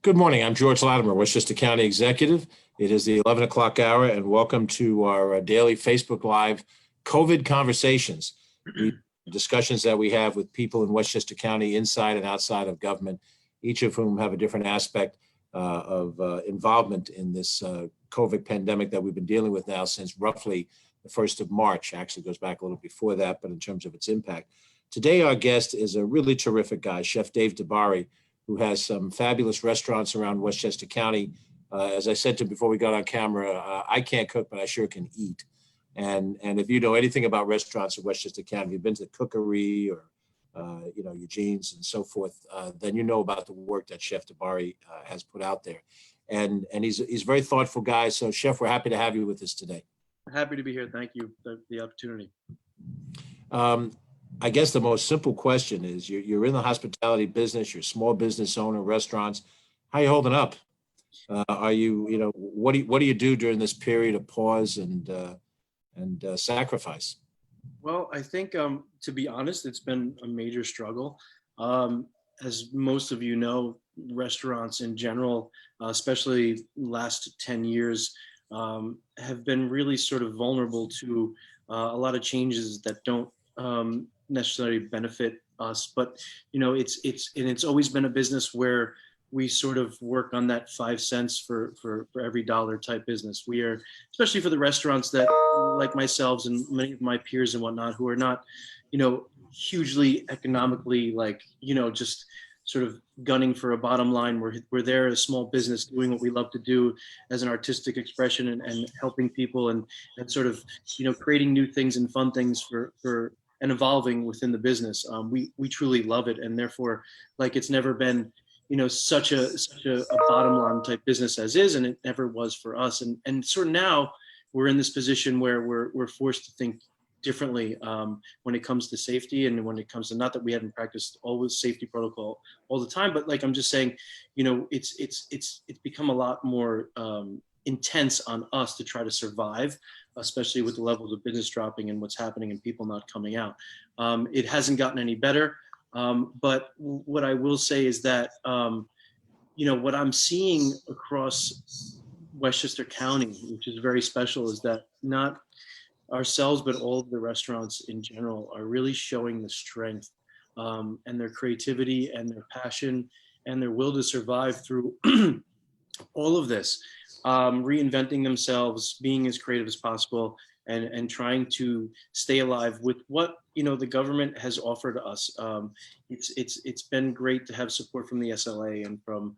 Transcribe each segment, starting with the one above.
Good morning. I'm George Latimer, Westchester County Executive. It is the 11 o'clock hour, and welcome to our daily Facebook Live COVID conversations. The discussions that we have with people in Westchester County, inside and outside of government, each of whom have a different aspect of involvement in this COVID pandemic that we've been dealing with now since roughly the 1st of March. Actually goes back a little before that, but in terms of its impact. Today, our guest is a really terrific guy, Chef Dave DiBari, who has some fabulous restaurants around Westchester County. As I said to him before we got on camera, I can't cook, but I sure can eat. And if you know anything about restaurants in Westchester County, you've been to the Cookery or Eugene's and so forth, then you know about the work that Chef DiBari has put out there. And he's a very thoughtful guy. So Chef, we're happy to have you with us today. Happy to be here. Thank you for the opportunity. I guess the most simple question is you're in the hospitality business, you're a small business owner, restaurants. How are you holding up? Are you, what do you do during this period of pause and sacrifice? Well, I think, to be honest, it's been a major struggle. As most of you know, restaurants in general, especially last 10 years, have been really sort of vulnerable to a lot of changes that don't necessarily benefit us, but it's always been a business where we sort of work on that 5 cents for every dollar type business. We are, especially for the restaurants that, like myself and many of my peers and whatnot, who are not, hugely economically, just sort of gunning for a bottom line. We're there, a small business, doing what we love to do as an artistic expression and helping people and sort of, creating new things and fun things for and evolving within the business. We truly love it. And therefore, it's never been, such a bottom line type business as is, and it never was for us. And sort of now we're in this position where we're forced to think differently when it comes to safety, and when it comes to, not that we haven't practiced always safety protocol all the time, but I'm just saying, it's become a lot more intense on us to try to survive, especially with the levels of business dropping and what's happening and people not coming out. It hasn't gotten any better. But what I will say is that, what I'm seeing across Westchester County, which is very special, is that not ourselves, but all of the restaurants in general are really showing the strength and their creativity and their passion and their will to survive through all of this, reinventing themselves, being as creative as possible, and trying to stay alive with what the government has offered us. It's been great to have support from the SLA and from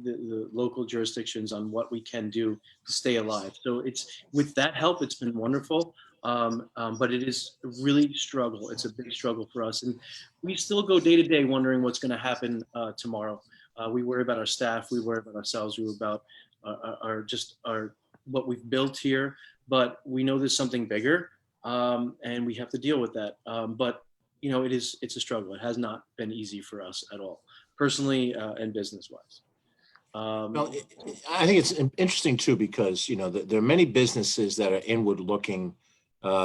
the local jurisdictions on what we can do to stay alive. So it's, with that help, it's been wonderful. But it is really a struggle. It's a big struggle for us, and we still go day to day wondering what's going to happen tomorrow. We worry about our staff. We worry about ourselves. We worry about our what we've built here. But we know there's something bigger, and we have to deal with that. But it's a struggle. It has not been easy for us at all, personally and business-wise. Well, I think it's interesting too, because there are many businesses that are inward looking,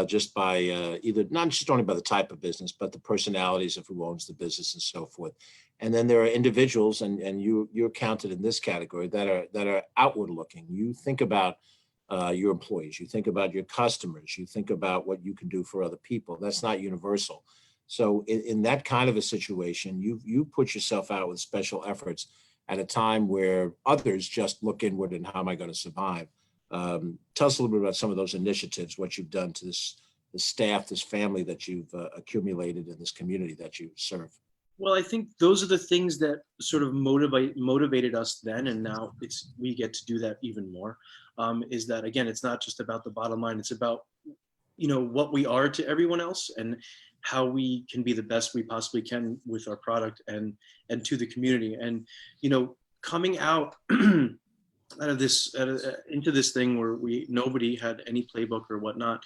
just by either not just only by the type of business, but the personalities of who owns the business and so forth. And then there are individuals, and you're counted in this category, that are outward looking. You think about your employees, you think about your customers, you think about what you can do for other people. That's not universal. So in that kind of a situation, you put yourself out with special efforts at a time where others just look inward and how am I going to survive? Tell us a little bit about some of those initiatives, what you've done to this staff, this family that you've accumulated in this community that you serve. Well, I think those are the things that sort of motivated us then, and now we get to do that even more. Is that, again, it's not just about the bottom line; it's about what we are to everyone else and how we can be the best we possibly can with our product and to the community. And coming out out of this into this thing where nobody had any playbook or whatnot,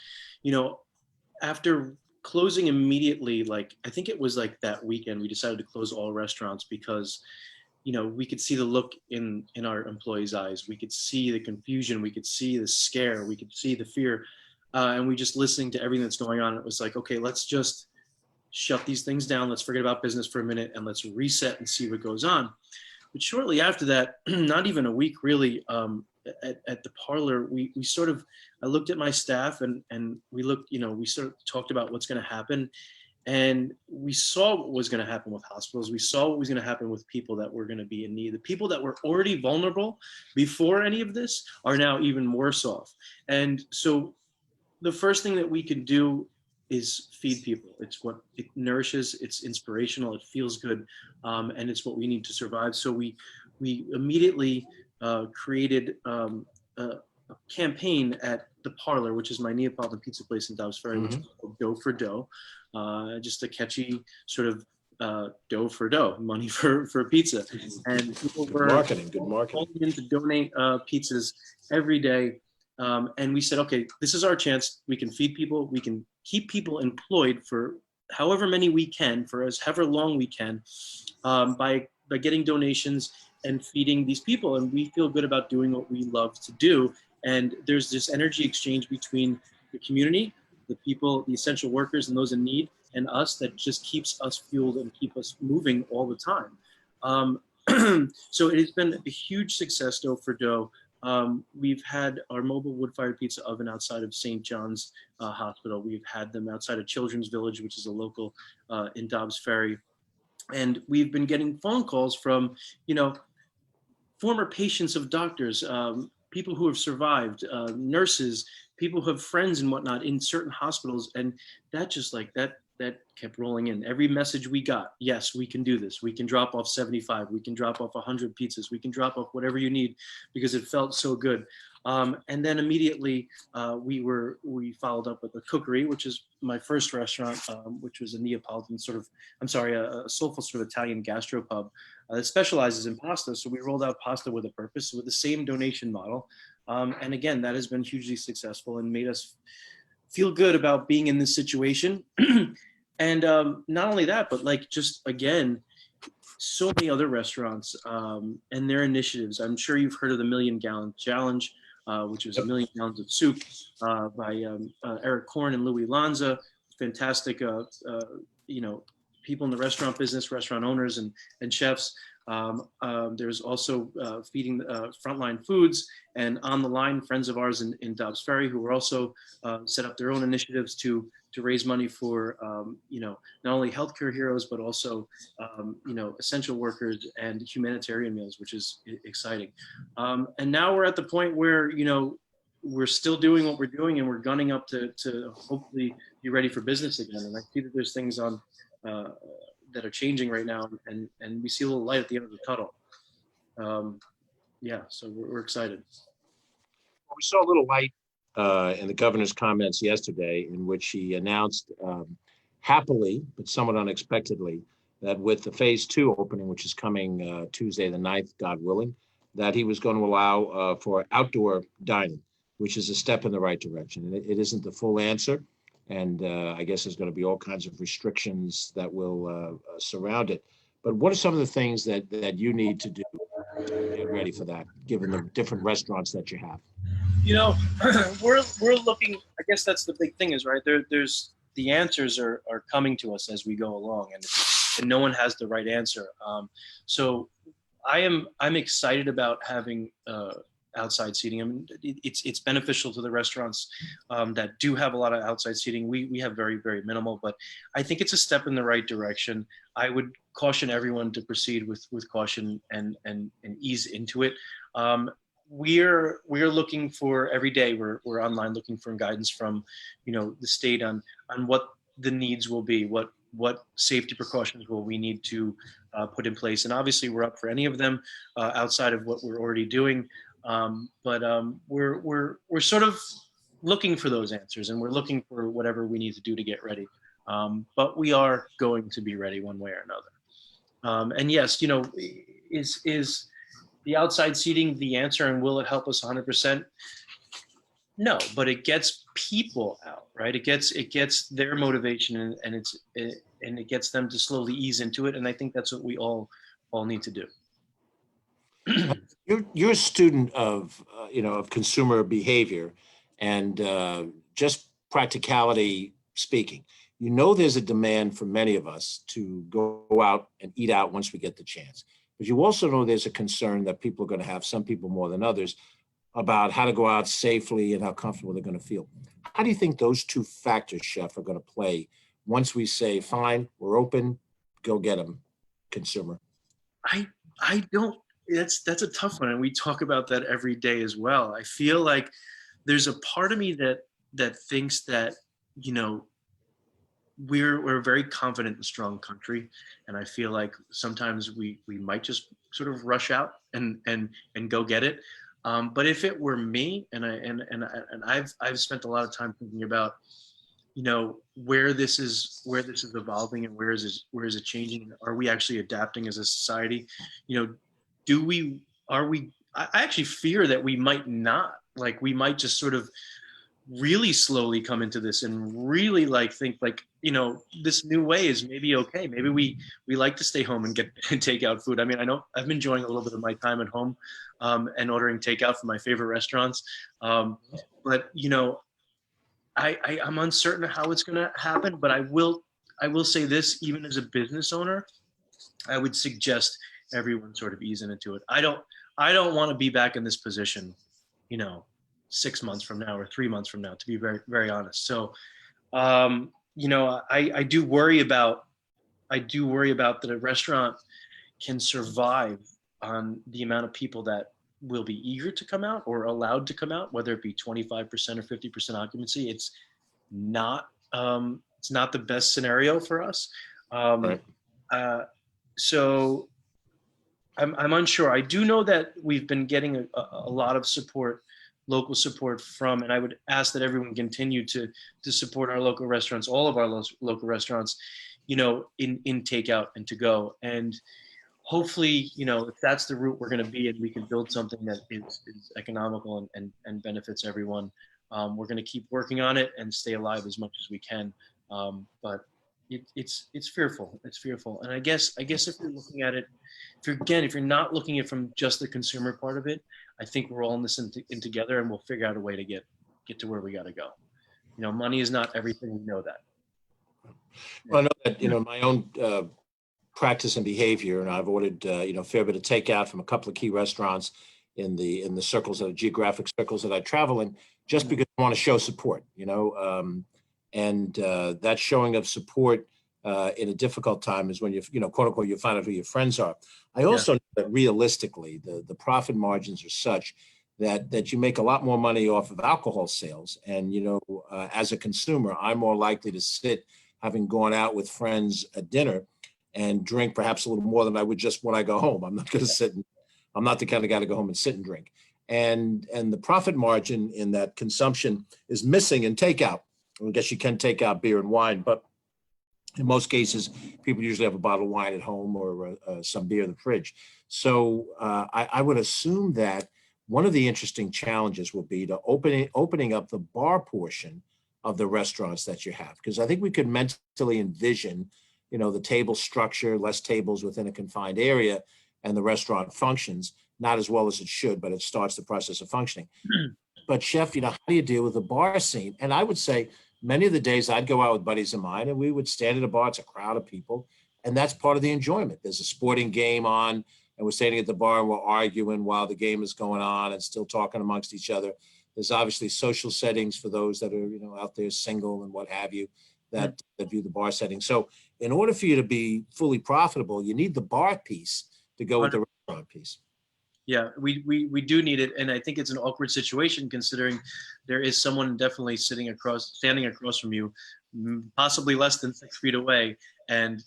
after closing immediately, I think it was that weekend, we decided to close all restaurants because, we could see the look in our employees' eyes. We could see the confusion. We could see the scare. We could see the fear. And we just listening to everything that's going on. It was like, okay, let's just shut these things down. Let's forget about business for a minute and let's reset and see what goes on. But shortly after that, not even a week really, at the parlor, we sort of, I looked at my staff and we looked, we sort of talked about what's going to happen. And we saw what was going to happen with hospitals. We saw what was going to happen with people that were going to be in need. The people that were already vulnerable before any of this are now even worse off. And so the first thing that we can do is feed people. It's what it nourishes, it's inspirational, it feels good, and it's what we need to survive. So we immediately created a campaign at the Parlor, which is my Neapolitan pizza place in Dobbs Ferry, which is called Dough for Dough. Just a catchy sort of dough for dough, money for pizza. And people were Good marketing. in to donate pizzas every day. And we said, okay, this is our chance. We can feed people. We can keep people employed for however many we can, for as however long we can, by getting donations and feeding these people. And we feel good about doing what we love to do. And there's this energy exchange between the community, the people, the essential workers, and those in need, and us that just keeps us fueled and keep us moving all the time. So it has been a huge success, Dough for Dough. We've had our mobile wood-fired pizza oven outside of St. John's Hospital. We've had them outside of Children's Village, which is a local in Dobbs Ferry. And we've been getting phone calls from, former patients of doctors, people who have survived, nurses, people who have friends and whatnot in certain hospitals. And that just that kept rolling in. Every message we got, yes, we can do this. We can drop off 75. We can drop off 100 pizzas. We can drop off whatever you need, because it felt so good. And then immediately we followed up with a cookery, which is my first restaurant, which was a Neapolitan a soulful sort of Italian gastropub that specializes in pasta. So we rolled out pasta with a purpose with the same donation model. And again, that has been hugely successful and made us feel good about being in this situation. And not only that, but just again, so many other restaurants and their initiatives. I'm sure you've heard of the Million Gallon Challenge, which was 1 million gallons of soup by Eric Korn and Louis Lanza. Fantastic, people in the restaurant business, restaurant owners and chefs. There's also feeding frontline foods, and On the Line, friends of ours in Dobbs Ferry, who are also set up their own initiatives to raise money for not only healthcare heroes, but also essential workers and humanitarian meals, which is exciting. And now we're at the point where we're still doing what we're doing, and we're gunning up to hopefully be ready for business again. And I see that there's things on that are changing right now, and we see a little light at the end of the tunnel. So we're excited. We saw a little light in the governor's comments yesterday, in which he announced happily, but somewhat unexpectedly, that with the phase 2 opening, which is coming Tuesday the 9th, God willing, that he was going to allow for outdoor dining, which is a step in the right direction. It isn't the full answer. And I guess there's going to be all kinds of restrictions that will surround it. But what are some of the things that you need to do to get ready for that, given the different restaurants that you have? We're looking. I guess that's the big thing, is right there's the answers are coming to us as we go along, and no one has the right answer. So I'm excited about having outside seating. I mean, it's beneficial to the restaurants that do have a lot of outside seating. We have very, very minimal, but I think it's a step in the right direction. I would caution everyone to proceed with caution and ease into it. We're looking for every day. We're online looking for guidance from the state on what the needs will be, what safety precautions will we need to put in place, and obviously we're up for any of them outside of what we're already doing. But we're sort of looking for those answers, and we're looking for whatever we need to do to get ready. But we are going to be ready one way or another. And yes, is the outside seating the answer, and will it help us 100%? No, but it gets people out, right? It gets their motivation, and it gets them to slowly ease into it. And I think that's what we all need to do. You're a student of of consumer behavior and just practicality speaking. There's a demand for many of us to go out and eat out once we get the chance. but you also know there's a concern that people are going to have, some people more than others, about how to go out safely and how comfortable they're going to feel. How do you think those two factors, Chef, are going to play once we say, fine, we're open, go get them, consumer? I don't. That's a tough one, and we talk about that every day as well. I feel like there's a part of me that thinks that you know we're a very confident and strong country, and I feel like sometimes we might just sort of rush out and go get it. But if it were me, and I've spent a lot of time thinking about where this is evolving, and where is it changing? Are we actually adapting as a society? Do we are we I actually fear that we might not. Like, we might just sort of really slowly come into this and really think this new way is maybe okay. Maybe we like to stay home and get and take out food. I mean, I know I've been enjoying a little bit of my time at home, and ordering takeout from my favorite restaurants. But I'm uncertain of how it's going to happen, but I will say this: even as a business owner, I would suggest everyone sort of easing into it. I don't want to be back in this position, you know, 6 months from now or 3 months from now, to be very, very honest. So, I do worry about that a restaurant can survive on the amount of people that will be eager to come out or allowed to come out, whether it be 25% or 50% occupancy. It's not the best scenario for us. Right. So I'm unsure. I do know that we've been getting a lot of support, local support from, and I would ask that everyone continue to support our local restaurants, all of our local restaurants, in takeout and to go. And hopefully, if that's the route we're going to be, and we can build something that is economical and benefits everyone, we're going to keep working on it and stay alive as much as we can. But it's fearful. It's fearful. And I guess if you're looking at it, if you're not looking at it from just the consumer part of it, I think we're all in this in together, and we'll figure out a way to get to where we got to go. Money is not everything. We know that. Well, I know that, my own practice and behavior, and I've ordered, a fair bit of takeout from a couple of key restaurants in the geographic circles that I travel in, just because I want to show support, and that showing of support in a difficult time is when quote unquote, you find out who your friends are. I also know that realistically, the profit margins are such that you make a lot more money off of alcohol sales. And, as a consumer, I'm more likely to sit, having gone out with friends at dinner, and drink perhaps a little more than I would just when I go home. I'm not going to I'm not the kind of guy to go home and sit and drink. And the profit margin in that consumption is missing in takeout. I guess you can take out beer and wine, but in most cases, people usually have a bottle of wine at home or some beer in the fridge. So I would assume that one of the interesting challenges will be to opening up the bar portion of the restaurants that you have, because I think we could mentally envision, the table structure, less tables within a confined area, and the restaurant functions not as well as it should, but it starts the process of functioning. But Chef, how do you deal with the bar scene? And I would say many of the days I'd go out with buddies of mine, and we would stand at a bar. It's a crowd of people, and that's part of the enjoyment. There's a sporting game on, and we're standing at the bar and we're arguing while the game is going on and still talking amongst each other. There's obviously social settings for those that are, out there single and what have you, that view the bar setting. So in order for you to be fully profitable, you need the bar piece to go with the restaurant piece. Yeah, we do need it, and I think it's an awkward situation considering there is someone definitely standing across from you, possibly less than 6 feet away, and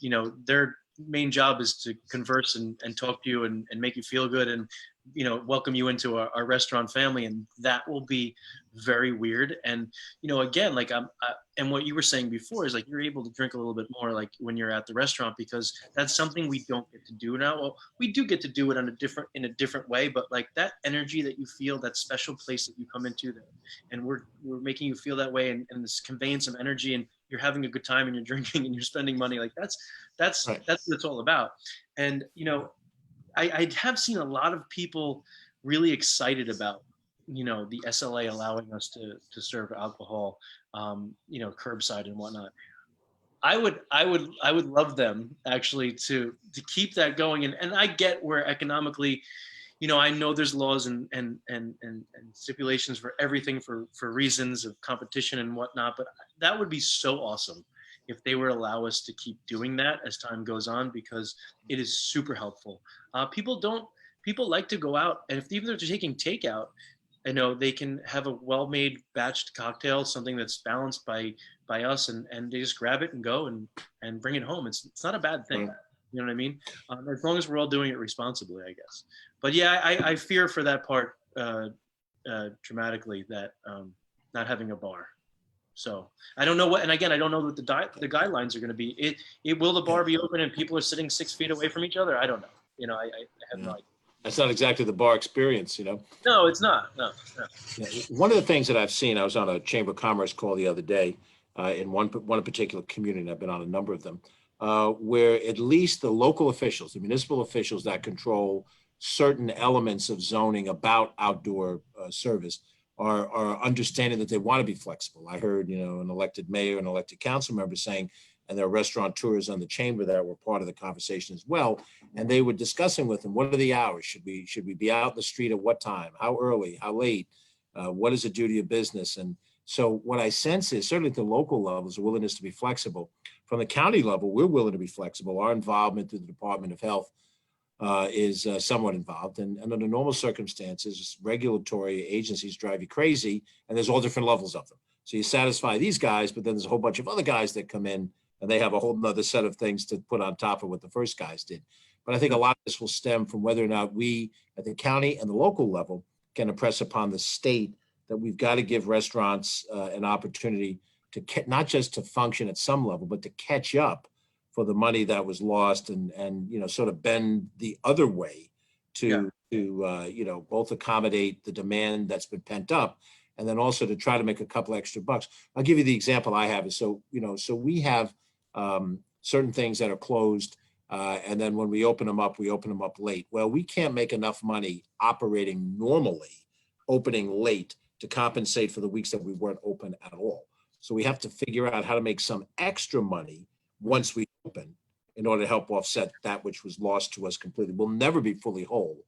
their main job is to converse and talk to you and make you feel good and welcome you into our restaurant family, and that will be very weird. And again, and what you were saying before is you're able to drink a little bit more when you're at the restaurant, because that's something we don't get to do now. Well, we do get to do it in a different way, but that energy that you feel, that special place that you come into, and we're making you feel that way, and this conveyance of energy, and you're having a good time, and you're drinking, and you're spending money, that's right. That's what it's all about. And I have seen a lot of people really excited about, the SLA allowing us to serve alcohol, curbside and whatnot. I would love them actually to keep that going. And I get where economically, I know there's laws and stipulations for everything for reasons of competition and whatnot, but that would be so awesome if they would allow us to keep doing that as time goes on, because it is super helpful. People like to go out, and even if they're taking takeout, they can have a well-made batched cocktail, something that's balanced by us, and they just grab it and go and bring it home. It's not a bad thing. Right. You know what I mean? As long as we're all doing it responsibly, I guess. But yeah, I fear for that part dramatically, that not having a bar. So I don't know what, and again, I don't know what the guidelines are going to be. It will the bar be open and people are sitting 6 feet away from each other? I don't know. I have no idea. That's not exactly the bar experience, No, it's not. No. Yeah. One of the things that I've seen, I was on a Chamber of Commerce call the other day in one particular community, and I've been on a number of them, where at least the local officials, the municipal officials that control certain elements of zoning about outdoor service are understanding that they want to be flexible. I heard, an elected mayor and elected council member saying, and there are restaurateurs on the chamber that were part of the conversation as well. And they were discussing with them, what are the hours? Should we be out in the street at what time? How early? How late? What is the duty of business? And so what I sense is certainly at the local level is a willingness to be flexible. From the county level, we're willing to be flexible. Our involvement through the Department of Health is somewhat involved. And under normal circumstances, regulatory agencies drive you crazy, and there's all different levels of them. So you satisfy these guys, but then there's a whole bunch of other guys that come in, and they have a whole nother set of things to put on top of what the first guys did. But I think a lot of this will stem from whether or not we at the county and the local level can impress upon the state that we've got to give restaurants an opportunity to not just to function at some level, but to catch up for the money that was lost, and sort of bend the other way to both accommodate the demand that's been pent up, and then also to try to make a couple extra bucks. I'll give you the example I have is so we have certain things that are closed, and then when we open them up late. Well, we can't make enough money operating normally, opening late, to compensate for the weeks that we weren't open at all. So we have to figure out how to make some extra money once we open in order to help offset that which was lost to us completely. We'll never be fully whole,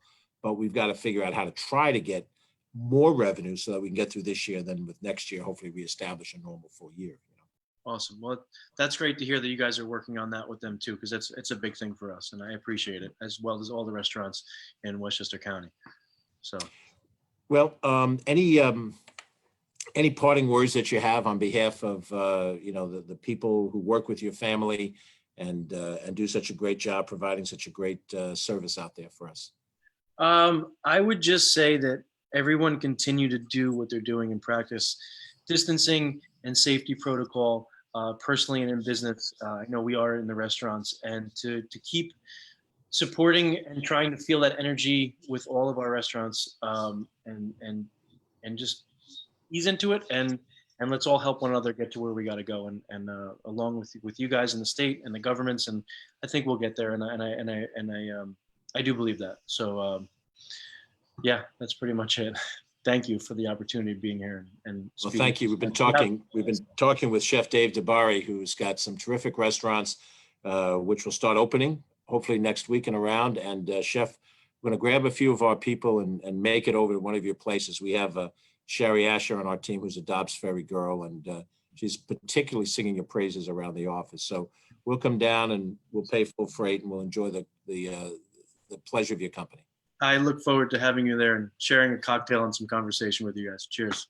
but we've got to figure out how to try to get more revenue so that we can get through this year. Then with next year, hopefully reestablish a normal full year. Awesome. Well, that's great to hear that you guys are working on that with them too, because it's a big thing for us, and I appreciate it, as well as all the restaurants in Westchester County. So, well, any parting words that you have on behalf of the people who work with your family and do such a great job providing such a great service out there for us? I would just say that everyone continue to do what they're doing in practice, distancing and safety protocol, personally and in business. I know we are in the restaurants, and to keep supporting and trying to feel that energy with all of our restaurants, and just ease into it, and let's all help one another get to where we got to go, and along with you guys in the state and the governments, and I think we'll get there, and I do believe that. So yeah, that's pretty much it. Thank you for the opportunity of being here and well, thank you. We've been talking with Chef Dave DiBari, who's got some terrific restaurants which will start opening hopefully next week and around. And Chef, we're going to grab a few of our people and make it over to one of your places. We have Sherry Asher on our team, who's a Dobbs Ferry girl, and she's particularly singing your praises around the office. So we'll come down and we'll pay full freight, and we'll enjoy the pleasure of your company. I look forward to having you there and sharing a cocktail and some conversation with you guys. Cheers.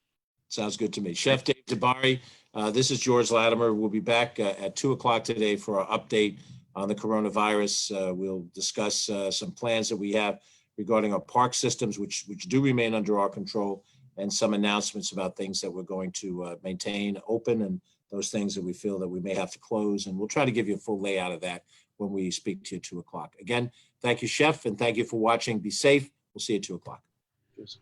Sounds good to me. Chef Dave DiBari, this is George Latimer. We'll be back at 2:00 today for our update on the coronavirus. We'll discuss some plans that we have regarding our park systems, which do remain under our control, and some announcements about things that we're going to maintain open, and those things that we feel that we may have to close. And we'll try to give you a full layout of that when we speak to you at 2:00. Again, thank you, Chef, and thank you for watching. Be safe. We'll see you at 2:00. Cheers.